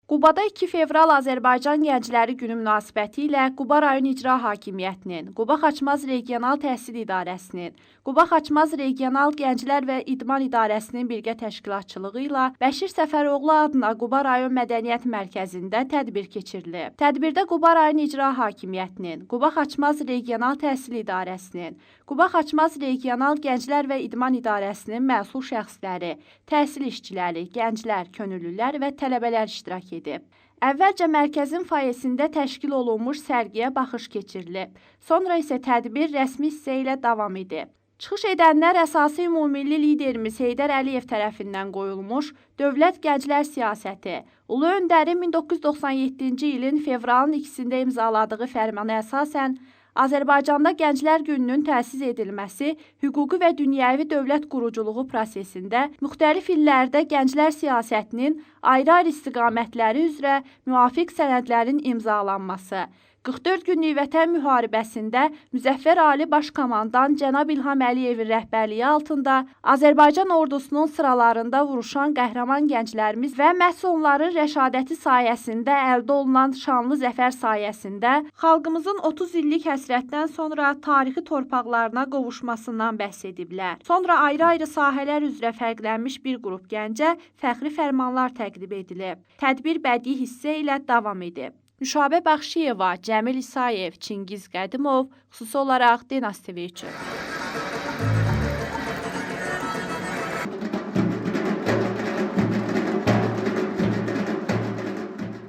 Qubada 2 fevral Azərbaycan Gəncləri Günü münasibətilə Quba rayon İcra Hakimiyyətinin, Quba Xaçmaz Regional Təhsil İdarəsinin, Quba Xaçmaz Regional Gənclər və İdman İdarəsinin birgə təşkilatçılığı ilə Bəşir Səfəroğlu adına Quba rayon Mədəniyyət Mərkəzində tədbir keçirilib. Tədbirdə Quba rayon İcra Hakimiyyətinin, Quba Xaçmaz Regional Təhsil İdarəsinin, Quba Xaçmaz Regional Gənclər və İdman İdarəsinin məsul şəxsləri, təhsil işçiləri, gənclər, könüllülər və tələbələr iştirak edib. Əvvəlcə mərkəzin fayesində təşkil olunmuş sərgiyə baxış keçirilib. Sonra isə tədbir rəsmi hissə ilə davam edib. Çıxış edənlər əsası ümummilli liderimiz Heydər Əliyev tərəfindən qoyulmuş Dövlət Gənclər Siyasəti, Ulu Öndərin 1997-ci ilin fevralın 2-sində imzaladığı fərmana əsasən Azərbaycanda Gənclər Gününün təsis edilməsi, hüquqi və dünyəvi dövlət quruculuğu prosesində müxtəlif illərdə gənclər siyasətinin ayrı-ayrı istiqamətləri üzrə müvafiq sənədlərin imzalanması, 44 günlük Vətən müharibəsində Müzəffər Ali Baş Komandan Cənab İlham Əliyevin rəhbərliyi altında Azərbaycan ordusunun sıralarında vuruşan qəhrəman gənclərimiz və məhz onların rəşadəti sayəsində əldə olunan şanlı zəfər sayəsində xalqımızın 30 illik həsrətdən sonra tarixi torpaqlarına qovuşmasından bəhs ediblər. Sonra ayrı-ayrı sahələr üzrə fərqlənmiş bir qrup gəncə fəxri fərmanlar təqdim edilib. Tədbir bədii hissə ilə davam edib. Nüşabə Baxşıyeva, Cəmil İsayev, Çingiz Qədimov, xüsusi olaraq Denas TV üçün.